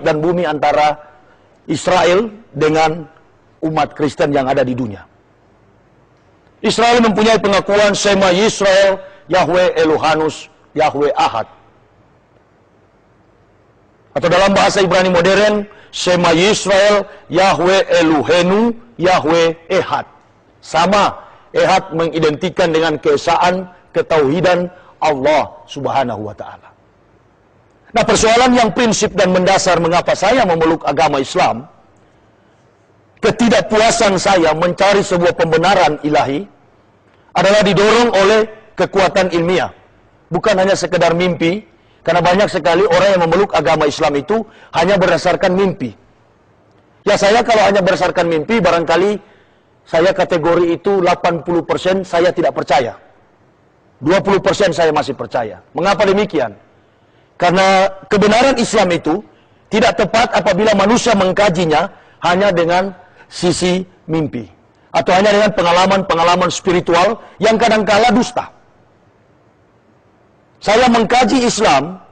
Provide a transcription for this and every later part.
dan bumi antara Israel dengan umat Kristen yang ada di dunia. Israel mempunyai pengakuan Shema Yisrael, Yahweh Elohanus, Yahweh Ahad. Atau dalam bahasa Ibrani modern, Shema Yisrael, Yahweh Elohenu, Yahweh Ehad. Sama, Ehad mengidentikan dengan keesaan, ketauhidan Allah Subhanahu wa Ta'ala. Nah, persoalan yang prinsip dan mendasar mengapa saya memeluk agama Islam, ketidakpuasan saya mencari sebuah pembenaran ilahi adalah didorong oleh kekuatan ilmiah. Bukan hanya sekedar mimpi, karena banyak sekali orang yang memeluk agama Islam itu hanya berdasarkan mimpi. Ya, saya kalau hanya berdasarkan mimpi, barangkali saya kategori itu 80% saya tidak percaya. 20% saya masih percaya. Mengapa demikian? Karena kebenaran Islam itu tidak tepat apabila manusia mengkajinya hanya dengan sisi mimpi. Atau hanya dengan pengalaman-pengalaman spiritual yang kadangkala dusta. Saya mengkaji Islam,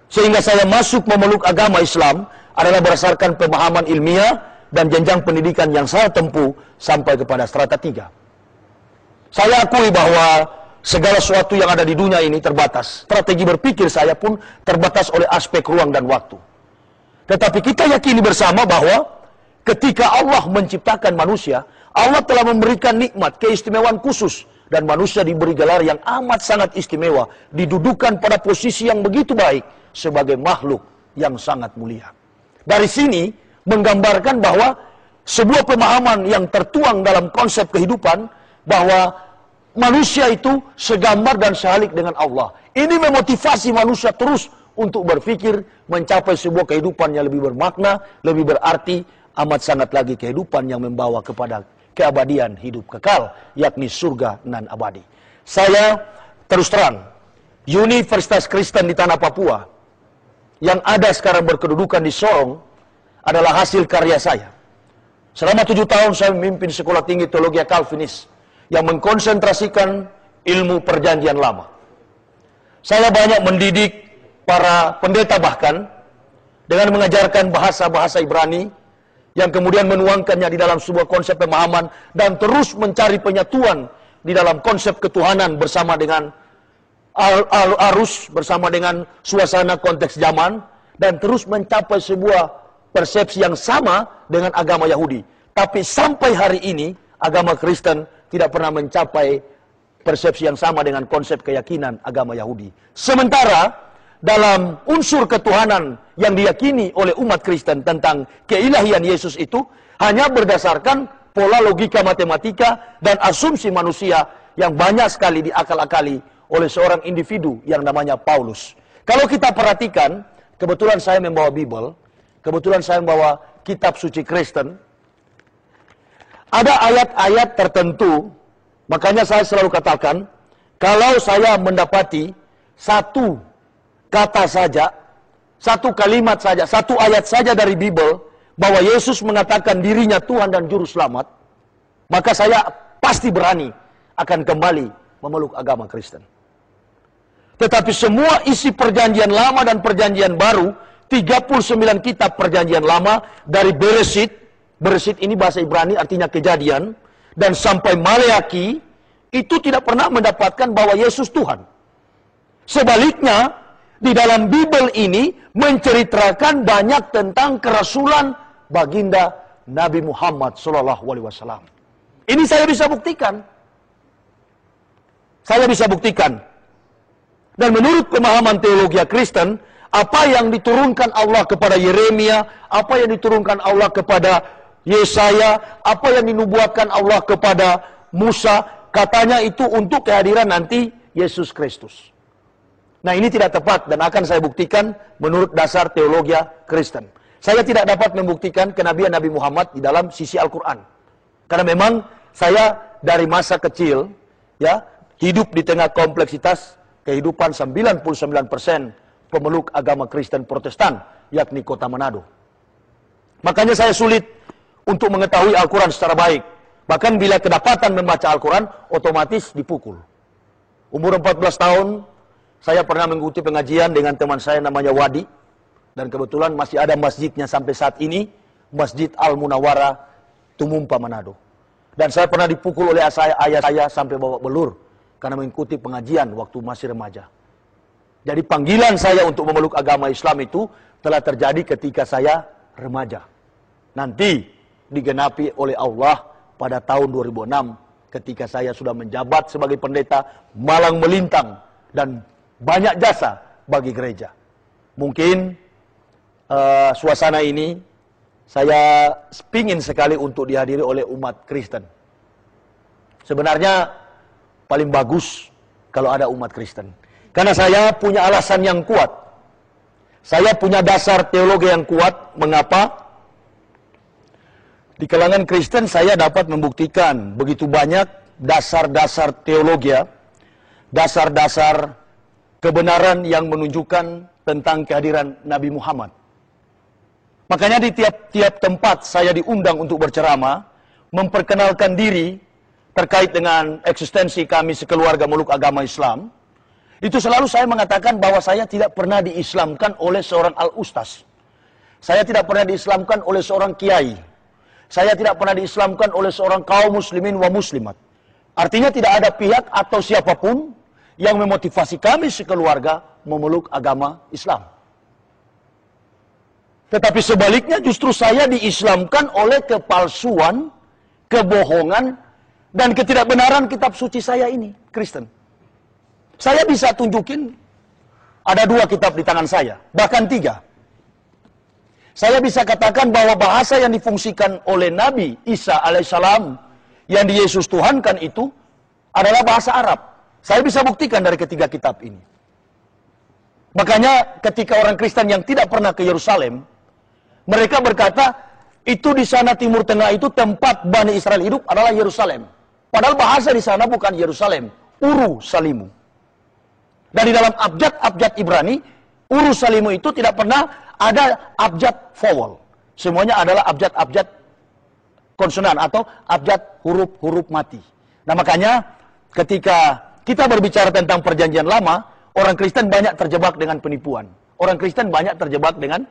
sehingga saya masuk memeluk agama Islam, adalah berdasarkan pemahaman ilmiah dan jenjang pendidikan yang saya tempuh sampai kepada strata 3. Saya akui bahwa segala sesuatu yang ada di dunia ini terbatas. Strategi berpikir saya pun terbatas oleh aspek ruang dan waktu. Tetapi kita yakini bersama bahwa ketika Allah menciptakan manusia, Allah telah memberikan nikmat, keistimewaan khusus. Dan manusia diberi gelar yang amat sangat istimewa. Didudukan pada posisi yang begitu baik sebagai makhluk yang sangat mulia. Dari sini menggambarkan bahwa sebuah pemahaman yang tertuang dalam konsep kehidupan bahwa manusia itu segambar dan sehalik dengan Allah. Ini memotivasi manusia terus untuk berpikir mencapai sebuah kehidupan yang lebih bermakna, lebih berarti, amat sangat lagi kehidupan yang membawa kepada keabadian hidup kekal, yakni surga nan abadi. Saya terus terang, Universitas Kristen di Tanah Papua yang ada sekarang berkedudukan di Sorong adalah hasil karya saya. Selama 7 tahun saya memimpin Sekolah Tinggi Teologi Calvinis yang mengkonsentrasikan ilmu perjanjian lama. Saya banyak mendidik para pendeta bahkan dengan mengajarkan bahasa-bahasa Ibrani yang kemudian menuangkannya di dalam sebuah konsep pemahaman dan terus mencari penyatuan di dalam konsep ketuhanan bersama dengan arus, bersama dengan suasana konteks zaman, dan terus mencapai sebuah persepsi yang sama dengan agama Yahudi. Tapi sampai hari ini agama Kristen tidak pernah mencapai persepsi yang sama dengan konsep keyakinan agama Yahudi. Sementara dalam unsur ketuhanan yang diyakini oleh umat Kristen tentang keilahian Yesus itu hanya berdasarkan pola logika matematika dan asumsi manusia yang banyak sekali diakal-akali oleh seorang individu yang namanya Paulus. Kalau kita perhatikan, kebetulan saya membawa Bible, kebetulan saya membawa kitab suci Kristen, ada ayat-ayat tertentu, makanya saya selalu katakan, kalau saya mendapati satu kata saja, satu kalimat saja, satu ayat saja dari Bible, bahwa Yesus mengatakan dirinya Tuhan dan Juru Selamat, maka saya pasti berani akan kembali memeluk agama Kristen. Tetapi semua isi perjanjian lama dan perjanjian baru, 39 kitab perjanjian lama, dari Beresit, Beresit ini bahasa Ibrani artinya kejadian, dan sampai Maleaki, itu tidak pernah mendapatkan bahwa Yesus Tuhan. Sebaliknya, di dalam Bible ini menceritakan banyak tentang kerasulan baginda Nabi Muhammad SAW. Ini saya bisa buktikan. Saya bisa buktikan. Dan menurut pemahaman teologi Kristen, apa yang diturunkan Allah kepada Yeremia, apa yang diturunkan Allah kepada Yesaya, apa yang dinubuatkan Allah kepada Musa, katanya itu untuk kehadiran nanti Yesus Kristus. Nah, ini tidak tepat dan akan saya buktikan menurut dasar teologi Kristen. Saya tidak dapat membuktikan kenabian Nabi Muhammad di dalam sisi Al-Quran. Karena memang saya dari masa kecil ya hidup di tengah kompleksitas kehidupan 99% pemeluk agama Kristen Protestan, yakni kota Manado. Makanya saya sulit untuk mengetahui Al-Quran secara baik. Bahkan bila kedapatan membaca Al-Quran, otomatis dipukul. Umur 14 tahun, saya pernah mengikuti pengajian dengan teman saya namanya Wadi. Dan kebetulan masih ada masjidnya sampai saat ini, Masjid Al-Munawwarah, Tumumpa, Manado. Dan saya pernah dipukul oleh ayah saya sampai babak belur karena mengikuti pengajian waktu masih remaja. Jadi panggilan saya untuk memeluk agama Islam itu telah terjadi ketika saya remaja. Nanti digenapi oleh Allah pada tahun 2006 ketika saya sudah menjabat sebagai pendeta, malang melintang dan banyak jasa bagi gereja. Mungkin suasana ini saya pingin sekali untuk dihadiri oleh umat Kristen. Sebenarnya paling bagus kalau ada umat Kristen. Karena saya punya alasan yang kuat. Saya punya dasar teologi yang kuat. Mengapa? Di kalangan Kristen saya dapat membuktikan begitu banyak dasar-dasar teologi, dasar-dasar kebenaran yang menunjukkan tentang kehadiran Nabi Muhammad. Makanya di tiap-tiap tempat saya diundang untuk berceramah, memperkenalkan diri terkait dengan eksistensi kami sekeluarga meluk agama Islam. Itu selalu saya mengatakan bahwa saya tidak pernah diislamkan oleh seorang al-ustaz. Saya tidak pernah diislamkan oleh seorang kiai. Saya tidak pernah diislamkan oleh seorang kaum muslimin wa muslimat. Artinya tidak ada pihak atau siapapun yang memotivasi kami sekeluarga memeluk agama Islam. Tetapi sebaliknya justru saya diislamkan oleh kepalsuan, kebohongan, dan ketidakbenaran kitab suci saya ini, Kristen. Saya bisa tunjukin, ada 2 kitab di tangan saya, bahkan 3. Saya bisa katakan bahwa bahasa yang difungsikan oleh Nabi Isa alaihissalam, yang di Yesus Tuhankan itu, adalah bahasa Arab. Saya bisa buktikan dari ketiga kitab ini. Makanya ketika orang Kristen yang tidak pernah ke Yerusalem, mereka berkata, itu di sana Timur Tengah itu tempat Bani Israel hidup adalah Yerusalem. Padahal bahasa di sana bukan Yerusalem, Uru Salimu. Dan di dalam abjad-abjad Ibrani, Uru Salimu itu tidak pernah ada abjad vowel. Semuanya adalah abjad-abjad konsonan atau abjad huruf-huruf mati. Nah makanya ketika kita berbicara tentang perjanjian lama, orang Kristen banyak terjebak dengan penipuan. Orang Kristen banyak terjebak dengan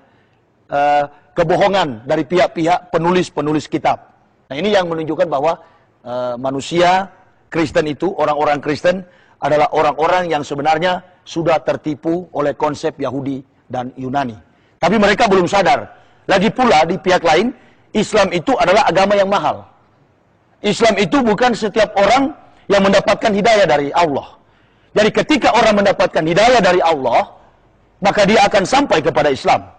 kebohongan dari pihak-pihak penulis-penulis kitab. Nah ini yang menunjukkan bahwa manusia Kristen itu, orang-orang Kristen adalah orang-orang yang sebenarnya sudah tertipu oleh konsep Yahudi dan Yunani. Tapi mereka belum sadar. Lagi pula di pihak lain, Islam itu adalah agama yang mahal. Islam itu bukan setiap orang yang mendapatkan hidayah dari Allah. Jadi ketika orang mendapatkan hidayah dari Allah, maka dia akan sampai kepada Islam.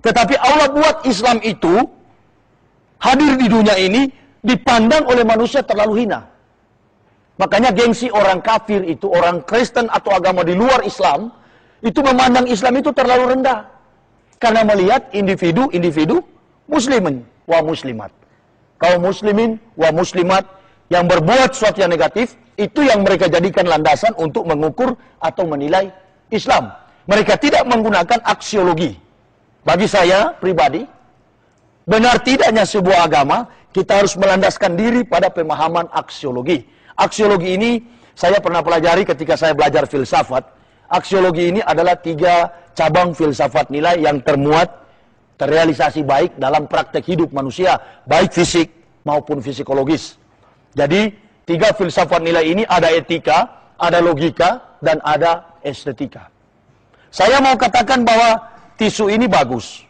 Tetapi Allah buat Islam itu hadir di dunia ini dipandang oleh manusia terlalu hina. Makanya gengsi orang kafir itu, orang Kristen atau agama di luar Islam, itu memandang Islam itu terlalu rendah. Karena melihat individu-individu muslimin wa muslimat. Kaum muslimin wa muslimat yang berbuat sesuatu yang negatif, itu yang mereka jadikan landasan untuk mengukur atau menilai Islam. Mereka tidak menggunakan aksiologi. Bagi saya pribadi, benar tidaknya sebuah agama, kita harus melandaskan diri pada pemahaman aksiologi. Aksiologi ini saya pernah pelajari ketika saya belajar filsafat. Aksiologi ini adalah 3 cabang filsafat nilai yang terrealisasi baik dalam praktek hidup manusia, baik fisik maupun psikologis. Jadi 3 filsafat nilai ini ada etika, ada logika, dan ada estetika. Saya mau katakan bahwa tisu ini bagus.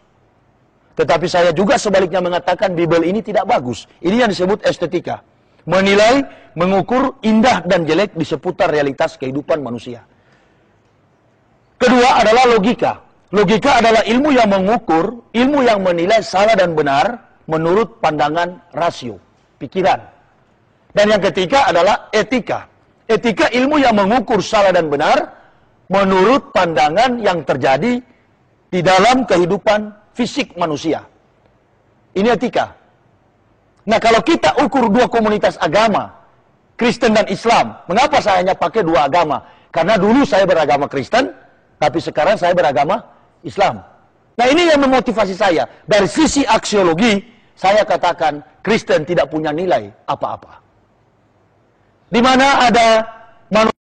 Tetapi saya juga sebaliknya mengatakan Bible ini tidak bagus. Ini yang disebut estetika. Menilai, mengukur indah dan jelek di seputar realitas kehidupan manusia. Kedua adalah logika. Logika adalah ilmu yang mengukur, ilmu yang menilai salah dan benar menurut pandangan rasio, pikiran. Dan yang ketiga adalah etika. Etika ilmu yang mengukur salah dan benar menurut pandangan yang terjadi di dalam kehidupan fisik manusia. Ini etika. Nah kalau kita ukur 2 komunitas agama, Kristen dan Islam, mengapa saya hanya pakai 2 agama? Karena dulu saya beragama Kristen, tapi sekarang saya beragama Islam. Nah ini yang memotivasi saya. Dari sisi aksiologi, saya katakan Kristen tidak punya nilai apa-apa. Di mana ada manusia